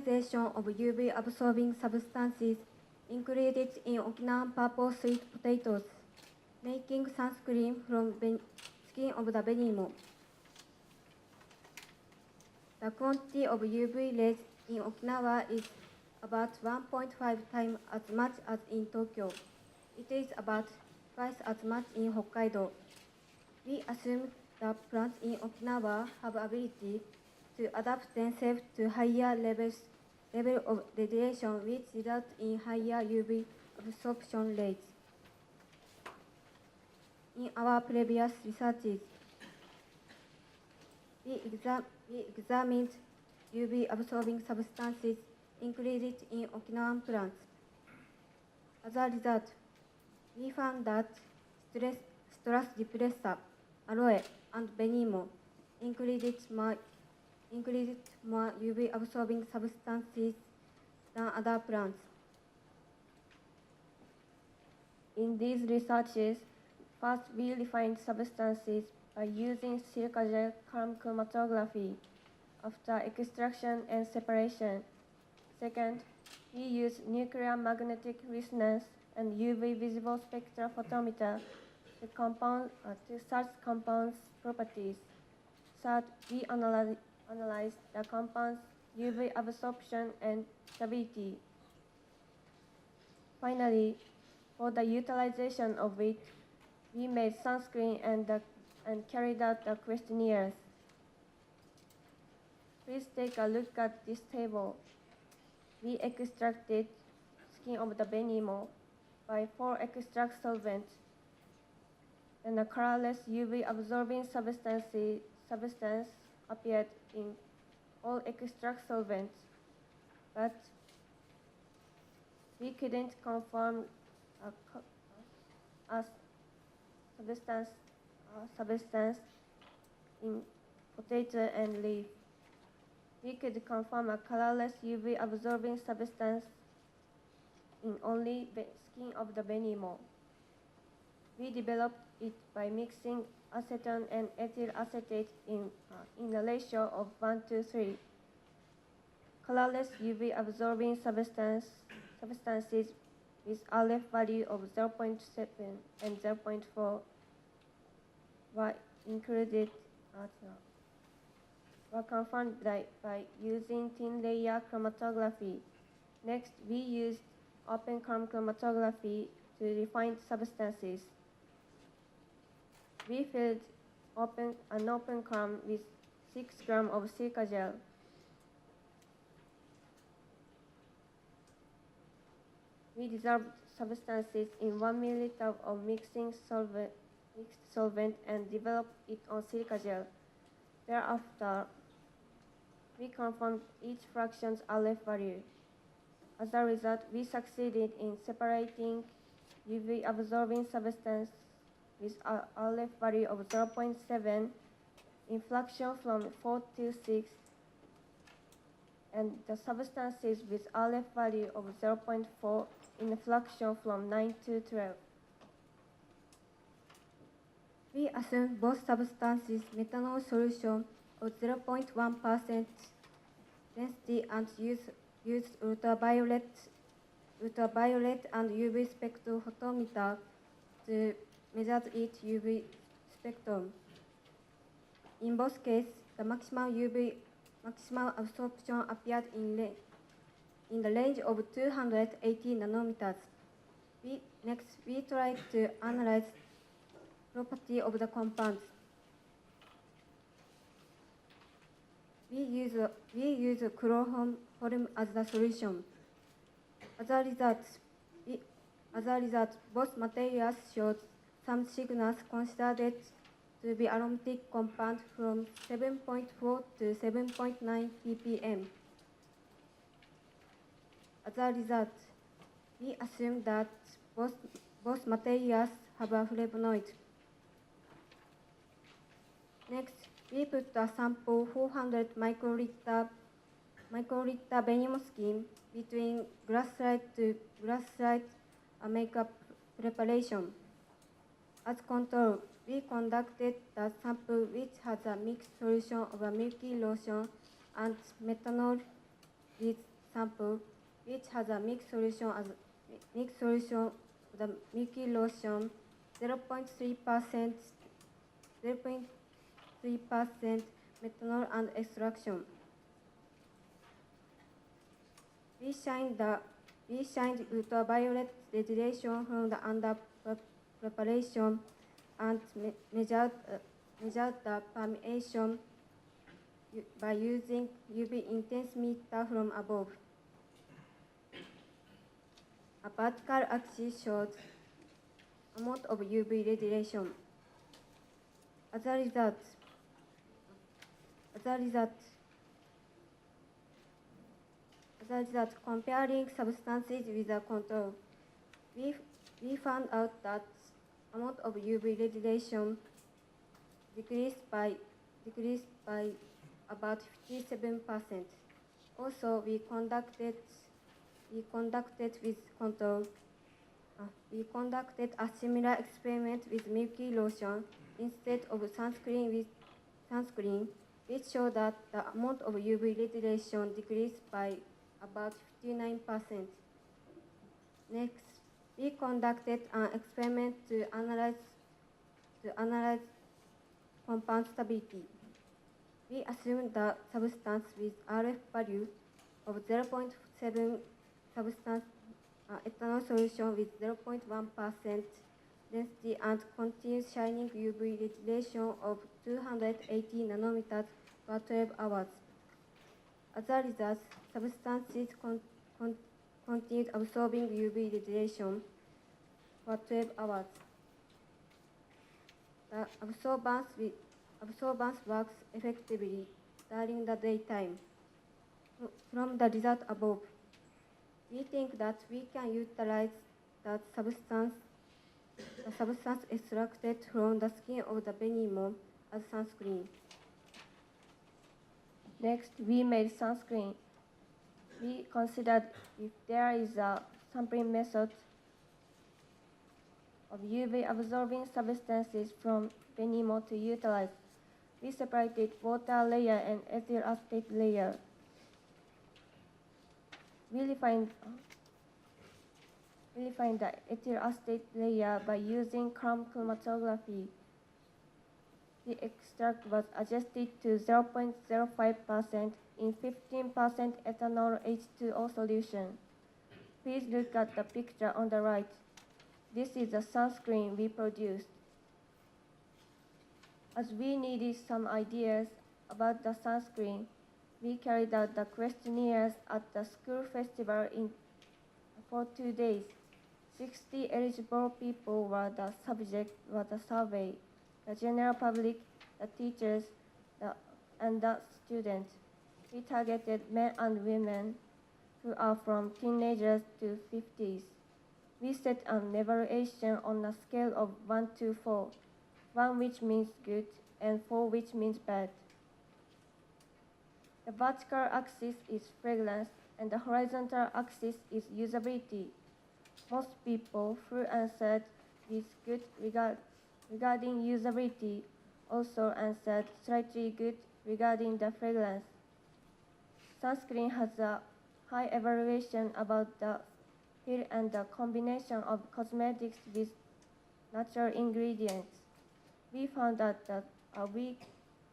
utilization of UV-absorbing substances included in Okinawan purple sweet potatoes, making sunscreen from skin of the Benimo. The quantity of UV rays in Okinawa is about 1.5 times as much as in Tokyo. It is about twice as much in Hokkaido. We assume the plants in Okinawa have ability to adapt themselves to higher level of radiation, which results in higher UV absorption rates. In our previous researches, we examined UV-absorbing substances included in Okinawan plants. As a result, we found that stress depressor, aloe, and benimo included more UV-absorbing substances than other plants. In these researches, first we refined substances by using silica gel column chromatography after extraction and separation. Second, we used nuclear magnetic resonance and UV visible spectrophotometer to search compounds' properties. Third, we analyzed the compounds' UV absorption and stability. Finally, for the utilization of it, we made sunscreen and carried out the questionnaires. Please take a look at this table. We extracted skin of the benimo by 4 extract solvents, and a colorless UV-absorbing substance appeared in all extract solvents, but we couldn't confirm a substance in potato and leaf. We could confirm a colorless UV-absorbing substance in only the skin of the benimo. We developed it by mixing acetone and ethyl acetate in a ratio of 1:3. Colorless UV-absorbing substances with RF value of 0.7 and 0.4 were included were confirmed by using thin layer chromatography. Next, we used open column chromatography to refine substances. We filled an open column with 6 grams of silica gel. We dissolved substances in 1 milliliter of mixed solvent and developed it on silica gel. Thereafter, we confirmed each fraction's RF value. As a result, we succeeded in separating UV-absorbing substance with a RF value of 0.7 in fraction from 4 to 6, and the substances with RF value of 0.4 in a fraction from 9 to 12. We assume both substances methanol solution of 0.1% density and use ultraviolet and UV spectrophotometer to measure its UV spectrum. In both cases, the maximum absorption appeared in the range of 280 nanometers. Next, we tried to analyze property of the compounds. We use chloroform as the solution. As a result, both materials showed some signals considered to be aromatic compound from 7.4 to 7.9 ppm. As a result, we assume that both materials have a flavonoid. Next, we put a sample 400 microliter benimo skin between glass slide to glass slide makeup preparation. As control, we conducted the sample which has a mixed solution of a milky lotion and methanol with sample, which has a mixed solution of the milky lotion, 0.3% methanol and extraction. We shined ultraviolet radiation from the under preparation and measured the permeation by using UV intensimeter from above. A vertical axis shows amount of UV radiation. As a result, comparing substances with a control, we found out that amount of UV radiation decreased by about 57%. Also, we conducted a similar experiment with milky lotion instead of sunscreen, which showed that the amount of UV radiation decreased by about 59%. Next, we conducted an experiment to analyze compound stability. We assumed the substance with RF value of 0.7 substance ethanol solution with 0.1% density and continuous shining UV radiation of 280 nanometers per 12 hours. As a result, substances continued absorbing UV radiation for 12 hours. The absorbance works effectively during the daytime. From the result above, we think that we can utilize the substance extracted from the skin of the Benimo as sunscreen. Next, we made sunscreen. We considered if there is a sampling method of UV absorbing substances from Benimo to utilize. We separated water layer and ethyl acetate layer. We refined the ethyl acetate layer by using column chromatography. The extract was adjusted to 0.05% in 15% ethanol H2O solution. Please look at the picture on the right. This is the sunscreen we produced. As we needed some ideas about the sunscreen, we carried out the questionnaires at the school festival for 2 days. 60 eligible people were the subject of the survey, the general public, the teachers, and the students. We targeted men and women who are from teenagers to 50s. We set an evaluation on a scale of 1 to 4, 1 which means good and 4 which means bad. The vertical axis is fragrance and the horizontal axis is usability. Most people who answered with good regarding usability also answered slightly good regarding the fragrance. Sunscreen has a high evaluation about the feel and the combination of cosmetics with natural ingredients. We found out that a weak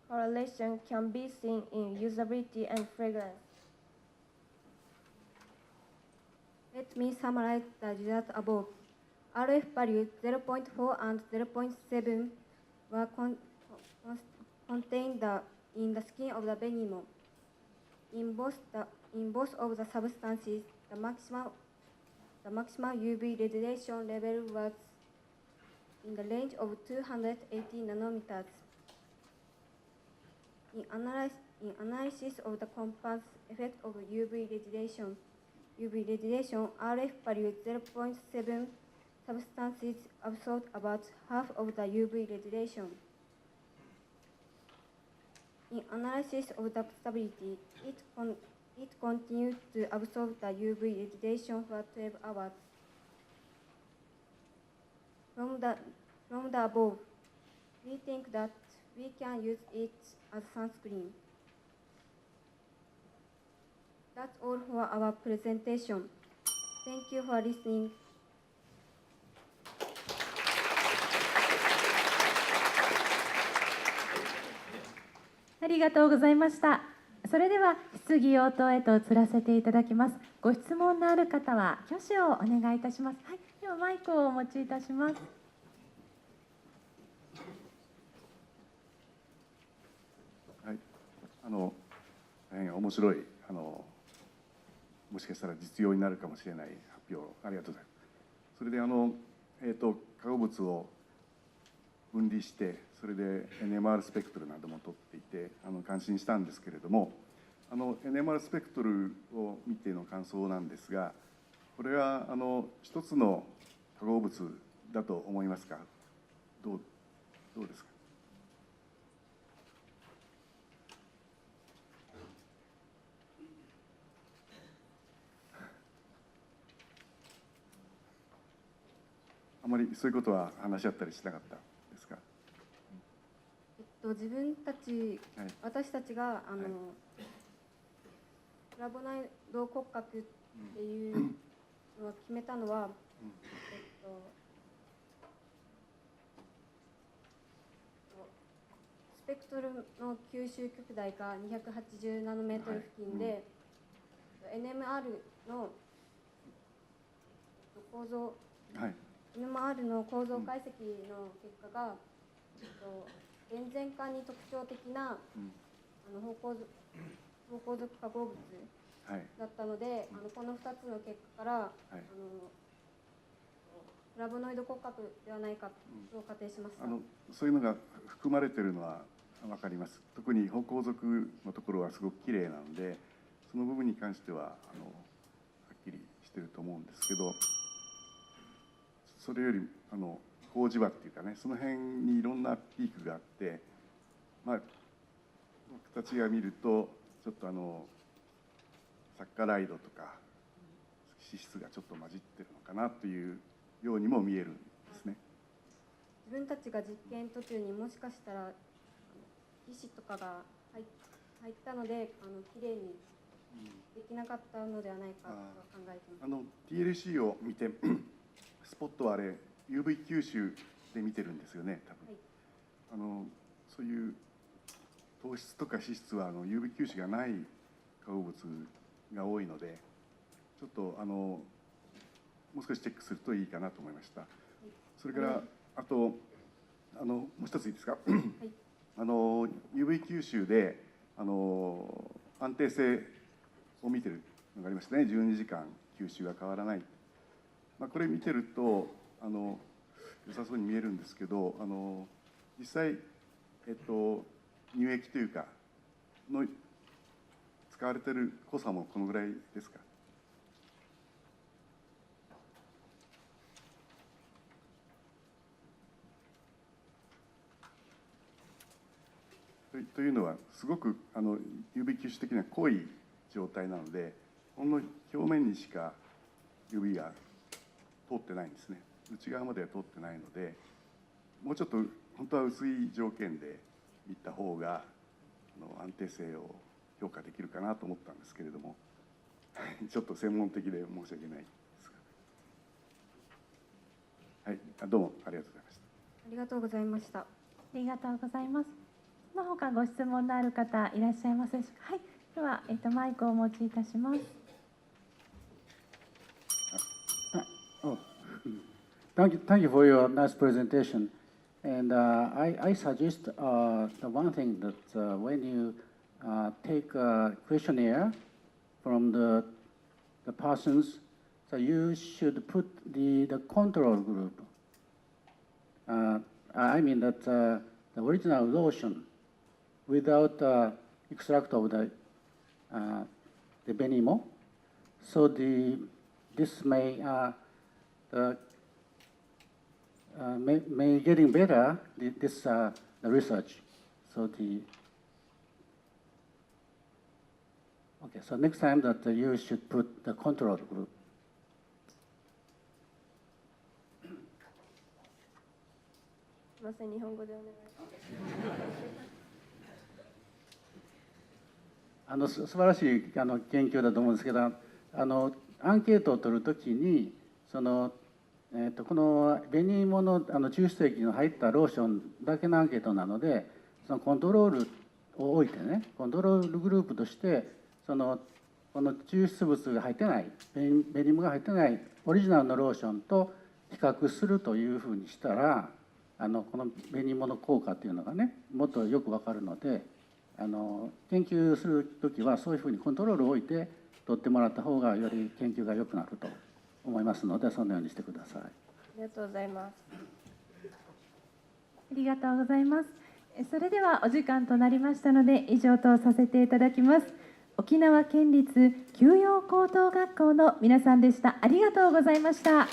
correlation can be seen in usability and fragrance. Let me summarize the results above. RF values 0.4 and 0.7 were contained in the skin of the Benimo. In both of the substances, the maximum UV radiation level was in the range of 280 nanometers. In analysis of the compound's effect of UV radiation, RF values 0.7 substances absorbed about half of the UV radiation. In analysis of the stability, it continued to absorb the UV radiation for 12 hours. From the above, we think that we can use it as sunscreen. That's all for our presentation. Thank you for listening. ありがとうございました。それでは質疑応答へと移らせていただきます。ご質問のある方は挙手をお願いいたします。はい、ではマイクをお持ちいたします。はい、大変面白いもしかしたら実用になるかもしれない発表ありがとうございます。それで化合物を分離して、それで NMR スペクトルなども取っていて感心したんですけれども、NMR スペクトルを見ての感想なんですが、これは一つの化合物だと思いますか？どうですか？あまりそういうことは話し合ったりしなかったですか？自分たち、はい、私たちがフラボノイド骨格っていうのを決めたのは、スペクトルの吸収極大が280ナノメートル付近で、NMR の構造、NMR の構造解析の結果が、電前化に特徴的な芳香属化合物だったので、この2つの結果から、フラボノイド骨格ではないかと仮定しました。そういうのが含まれているのは分かります。特に芳香属のところはすごくきれいなので、その部分に関してははっきりしていると思うんですけど、それより工事場っていうかね、その辺にいろんなピークがあって、僕たちが見るとちょっとサッカライドとか脂質がちょっと混じってるのかなというようにも見えるんですね。自分たちが実験途中にもしかしたら皮脂とかが入ったのできれいにできなかったのではないかと考えています。TLC を見てスポットはあれ UV 吸収で見てるんですよね、多分。そういう糖質とか脂質はUV 吸収がない化合物が多いので、ちょっともう少しチェックするといいかなと思いました。それからあともう一ついいですか？UV 吸収で安定性を見てるのがありましたね。12時間吸収が変わらない。これ見てると良さそうに見えるんですけど、実際乳液というかの使われている濃さもこのぐらいですか？というのはすごくUV 吸収的には濃い状態なので、ほんの表面にしか UV が通ってないんですね。内側までは通ってないので、もうちょっと本当は薄い条件で見た方が安定性を評価できるかなと思ったんですけれども、ちょっと専門的で申し訳ないですが、はい、どうもありがとうございました。ありがとうございました。ありがとうございます。その他ご質問のある方いらっしゃいますでしょうか。はい、では、マイクをお持ちいたします。Thank you for your nice presentation. And I suggest the one thing that when you take a questionnaire from the persons, so you should put the control group. I mean that the original lotion without extract of the benimo. So this may getting better this the research. So okay. So next time that you should put the control group. すみません、日本語でお願いします。素晴らしい研究だと思うんですけど、アンケートを取るときにこの紅芋の抽出液の入ったローションだけのアンケートなので、そのコントロールを置いてね、コントロールグループとしてこの抽出物が入ってない、紅芋が入ってないオリジナルのローションと比較するというふうにしたら、この紅芋の効果っていうのがね、もっとよく分かるので、研究するときはそういうふうにコントロールを置いて取ってもらった方がより研究が良くなると思いますので、そのようにしてください。ありがとうございます。ありがとうございます。それではお時間となりましたので、以上とさせていただきます。沖縄県立休養高等学校の皆さんでした。ありがとうございました。